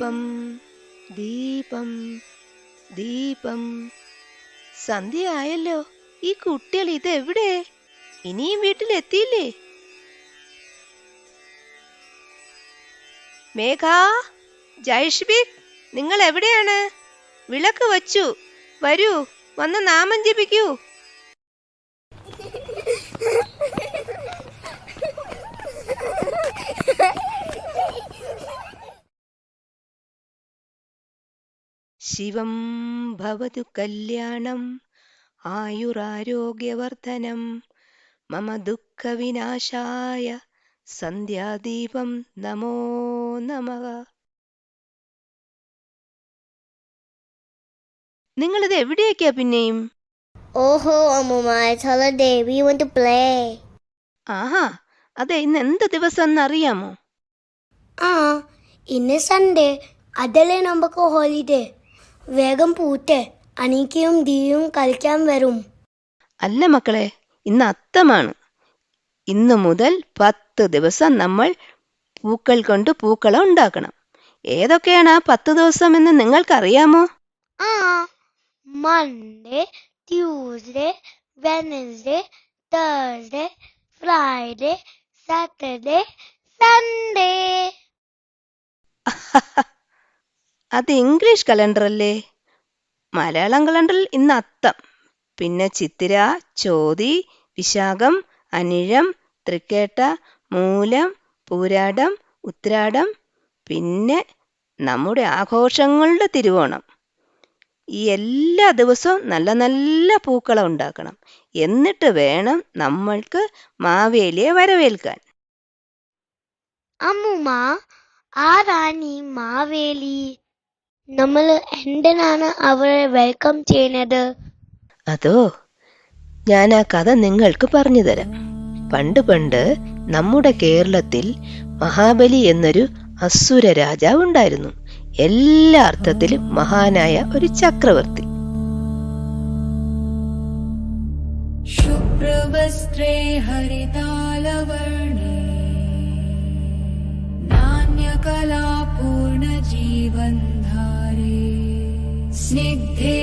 ദീപം ദീപം ദീപം. സന്ധ്യ ആയല്ലോ. ഈ കുട്ടികൾ ഇതെവിടെ? ഇനിയും വീട്ടിലെത്തിയില്ലേ? മേഘ, ജയ്ഷ്ബിക്, നിങ്ങൾ എവിടെയാണ്? വിളക്ക് വച്ചു. വരൂ, വന്ന് നാമം ജപിക്കൂ. ശിവം ഭവതു കല്യാണം ആയുരാരോഗ്യവർദ്ധനം മമ ദുഃഖവിനാശായ സന്ധ്യാദീപം നമോ നമഃ. നിങ്ങളിത് എവിടെയൊക്കെയാ പിന്നെയും? ഓഹോ അമ്മൂമ്മ, it's holiday. We want to play. ആഹാ, അതെ, ഇന്ന് എന്ത് ദിവസം എന്നറിയാമോ? ഇന്ന് സൺഡേ, അതല്ലേ നമുക്ക് ഹോളിഡേ. വേഗം പൂട്ടെ, അനീക്കയും ദിയും കളിക്കാൻ വരും. അല്ല മക്കളെ, ഇന്ന് അത്തമാണ്. ഇന്നു മുതൽ 10 ദിവസം നമ്മൾ പൂക്കൾ കൊണ്ട് പൂക്കളം ഉണ്ടാക്കണം. ഏതൊക്കെയാണ് ആ 10 ദിവസം എന്ന് നിങ്ങൾക്കറിയാമോ? Monday, Tuesday, Wednesday, Thursday, Friday, Saturday, Sunday. അത് ഇംഗ്ലീഷ് കലണ്ടർ അല്ലേ? മലയാളം കലണ്ടറിൽ ഇന്ന് അത്തം, പിന്നെ ചിത്തിര, ചോതി, വിശാഖം, അനിഴം, തൃക്കേട്ട, മൂലം, പൂരാടം, ഉത്രാടം, പിന്നെ നമ്മുടെ ആഘോഷങ്ങളുടെ തിരുവോണം. ഈ എല്ലാ ദിവസവും നല്ല നല്ല പൂക്കളം ഉണ്ടാക്കണം. എന്നിട്ട് വേണം നമ്മൾക്ക് മാവേലിയെ വരവേൽക്കാൻ. അമ്മൂമ്മ, ആരാണീ മാവേലി? നമ്മൾ എന്തിനാണ് അവരെ വെൽക്കം ചെയ്യുന്നത്? അതോ, ഞാൻ ആ കഥ നിങ്ങൾക്ക് പറഞ്ഞു തരാം. പണ്ട് നമ്മുടെ കേരളത്തിൽ മഹാബലി എന്നൊരു അസുര രാജാവ് ഉണ്ടായിരുന്നു. എല്ലാ അർത്ഥത്തിലും മഹാനായ ഒരു ചക്രവർത്തി. ശുഭ്രവസ്ത്രേ ഹരിതാലവർണേ നാണ്യകലാപൂർണ ജീവൻധാരേ സ്നിഗ്ധേ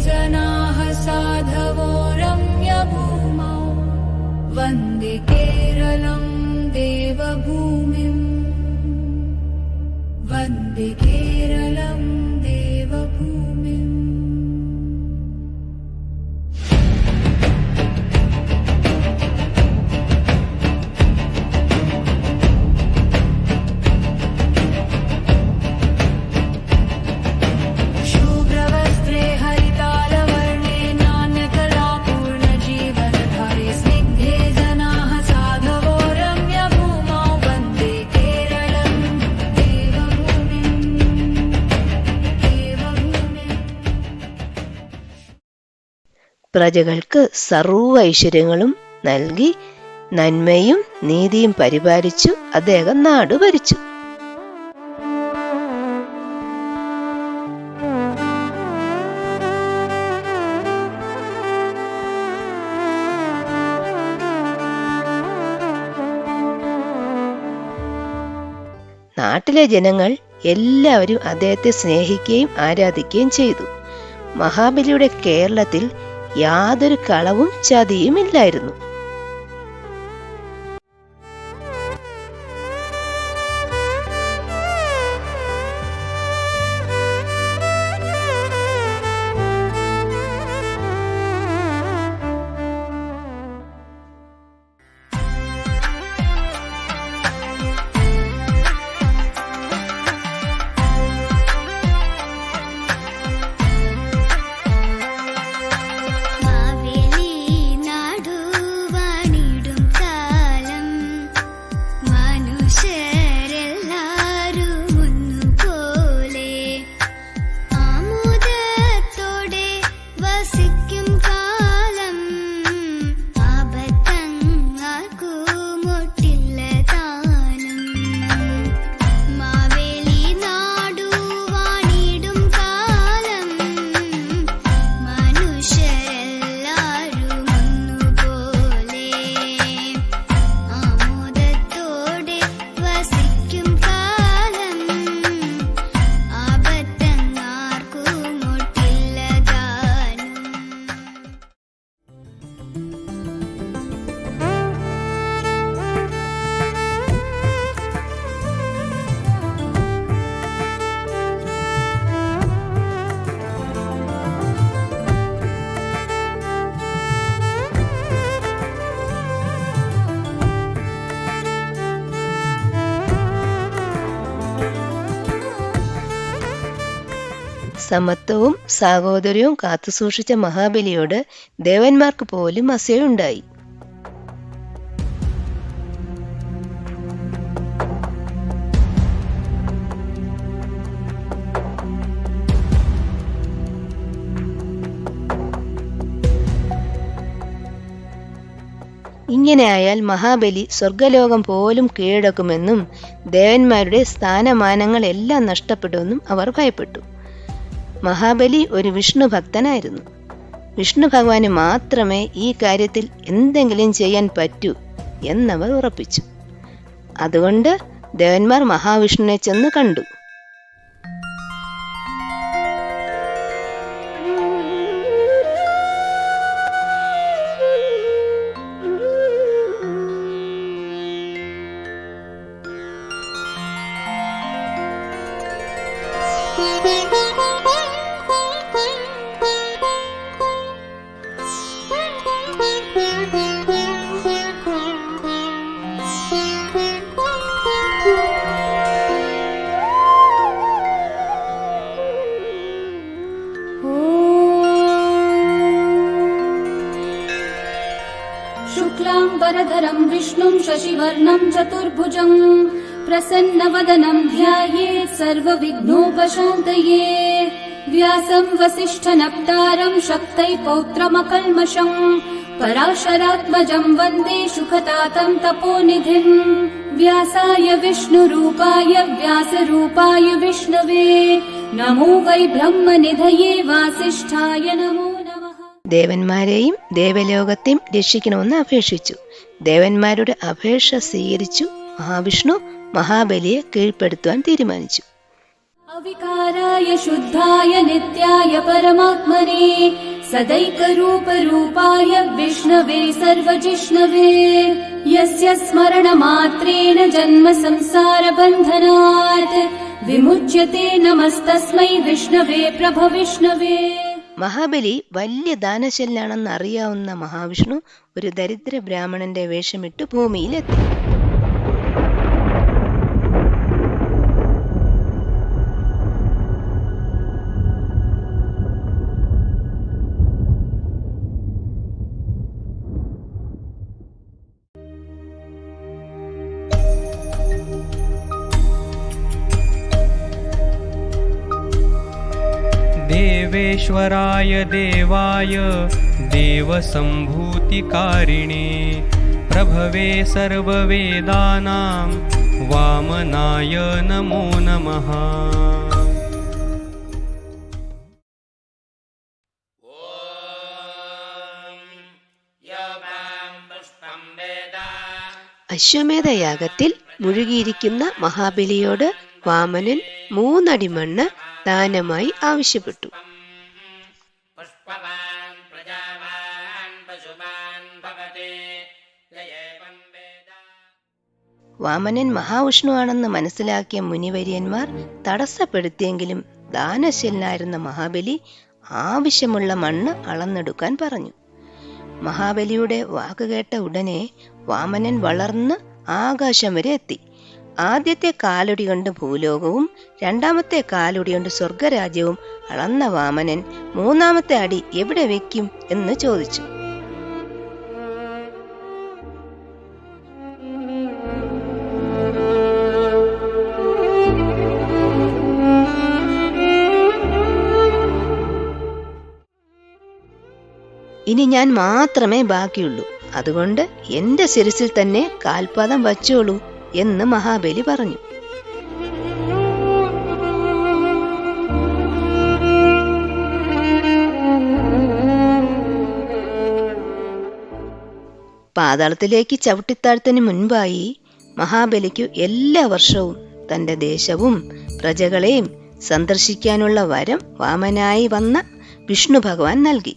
ജനാഃ സാധവോ രമ്യഭൂമൗ വന്ദേ കേരളം ദേവഭൂമിം വന്ദേ കേരളം ദേവഭൂമിം. പ്രജകൾക്ക് സർവ്വ ഐശ്വര്യങ്ങളും നൽകി നന്മയും നീതിയും പരിപാലിച്ചു അദ്ദേഹം നാട് ഭരിച്ചു. നാട്ടിലെ ജനങ്ങൾ എല്ലാവരും അദ്ദേഹത്തെ സ്നേഹിക്കുകയും ആരാധിക്കുകയും ചെയ്തു. മഹാബലിയുടെ കേരളത്തിൽ യാതൊരു കളവും ചതിയും ഇല്ലായിരുന്നു. മാവേലി നാടു സമത്വവും സാഹോദര്യവും കാത്തുസൂക്ഷിച്ച മഹാബലിയോട് ദേവന്മാർക്ക് പോലും അസൂയുണ്ടായി. ഇങ്ങനെയായാൽ മഹാബലി സ്വർഗലോകം പോലും കീഴടക്കുമെന്നും ദേവന്മാരുടെ സ്ഥാനമാനങ്ങളെല്ലാം നഷ്ടപ്പെടുമെന്നും അവർ ഭയപ്പെട്ടു. മഹാബലി ഒരു വിഷ്ണു ഭക്തനായിരുന്നു. വിഷ്ണു ഭഗവാന് മാത്രമേ ഈ കാര്യത്തിൽ എന്തെങ്കിലും ചെയ്യാൻ പറ്റൂ എന്നവർ ഉറപ്പിച്ചു. അതുകൊണ്ട് ദേവന്മാർ മഹാവിഷ്ണുവിനെ ചെന്ന് കണ്ടു. शुक्लाम्बरधरं विष्णुं शशिवर्णं चतुर्भुजं प्रसन्नवदनं ध्यायेत् सर्वविघ्नोपशान्तये व्यासं वसिष्ठनप्तारं शक्तै पौत्रमकल्मषं पराशरात्मजं वन्दे शुकतातं तपोनिधिं व्यासाय विष्णुरूपाय व्यासरूपाय विष्णवे नमो वै ब्रह्मनिधये वासिष्ठाय नमो नमः. ദേവന്മാരെയും ദേവലോകത്തെയും രക്ഷിക്കണമെന്ന് അപേക്ഷിച്ചു. ദേവന്മാരുടെ അപേക്ഷ സ്വീകരിച്ചു മഹാവിഷ്ണു മഹാബലിയെ കീഴ്പ്പെടുത്തുവാൻ തീരുമാനിച്ചു. अविकाराय शुद्धाय नित्याय परमात्मने सदैकरूपरूपाय विष्णवे सर्वजिष्णवे यस्य स्मरणमात्रेण जन्म संसारबन्धनात् विमुच्यते नमस्तस्मै विष्णवे प्रभविष्णवे. മഹാബലി വലിയ ദാനശീലനാണെന്ന് അറിയാവുന്ന മഹാവിഷ്ണു ഒരു ദരിദ്ര ബ്രാഹ്മണന്റെ വേഷമിട്ട് ഭൂമിയിലെത്തി. देवेश्वराय देवाय देवसम्भूतिकारिणे प्रभवे सर्ववेदानां वामनाय नमो नमः. അശ്വമേധയാഗത്തിൽ മുഴുകിയിരിക്കുന്ന മഹാബലിയോട് വാമനൻ 3 അടി മണ്ണ് ദാനമായി ആവശ്യപ്പെട്ടു. വാമനൻ മഹാവിഷ്ണുവാണെന്ന് മനസ്സിലാക്കിയ മുനിവര്യന്മാർ തടസ്സപ്പെടുത്തിയെങ്കിലും ദാനശീലനായിരുന്ന മഹാബലി ആവശ്യമുള്ള മണ്ണ് അളന്നെടുക്കാൻ പറഞ്ഞു. മഹാബലിയുടെ വാക്കുകേട്ട ഉടനെ വാമനൻ വളർന്ന് ആകാശം വരെ എത്തി. ആദ്യത്തെ കാലൊടി കൊണ്ട് ഭൂലോകവും 2ാമത്തെ കാലൊടി കൊണ്ട് സ്വർഗരാജ്യവും അളന്ന വാമനൻ 3ാമത്തെ അടി എവിടെ വെക്കും എന്ന് ചോദിച്ചു. ഇനി ഞാൻ മാത്രമേ ബാക്കിയുള്ളൂ, അതുകൊണ്ട് എന്റെ ശിരസിൽ തന്നെ കാൽപാദം വച്ചോളൂ എന്ന് മഹാബലി പറഞ്ഞു. പാതാളത്തിലേക്ക് ചവിട്ടിത്താഴ്ത്തിന് മുൻപായി മഹാബലിക്കു എല്ലാ വർഷവും തന്റെ ദേശവും പ്രജകളെയും സന്ദർശിക്കാനുള്ള വരം വാമനായി വന്ന വിഷ്ണു ഭഗവാൻ നൽകി.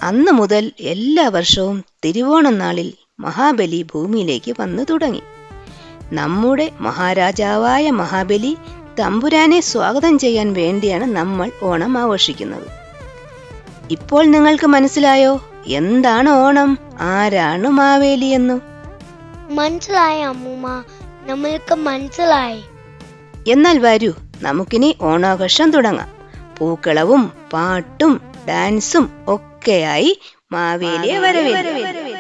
അന്നു മുതൽ എല്ലാ വർഷവും തിരുവോണനാളിൽ മഹാബലി ഭൂമിയിലേക്ക് വന്നു തുടങ്ങി. നമ്മുടെ മഹാരാജാവായ മഹാബലി തമ്പുരാനെ സ്വാഗതം ചെയ്യാൻ വേണ്ടിയാണ് നമ്മൾ ഓണം ആഘോഷിക്കുന്നത്. ഇപ്പോൾ നിങ്ങൾക്ക് മനസ്സിലായോ എന്താണ് ഓണം, ആരാണ് മാവേലി എന്നു? മനസ്സിലായി അമ്മൂമ്മ, നമ്മൾക്ക് മനസ്സിലായി. എന്നാൽ വരൂ, നമുക്കിനി ഓണാഘോഷം തുടങ്ങാം. പൂക്കളവും പാട്ടും ഡാൻസും ഒക്കെയായി മാവേലിയെ വരവേൽക്കാം.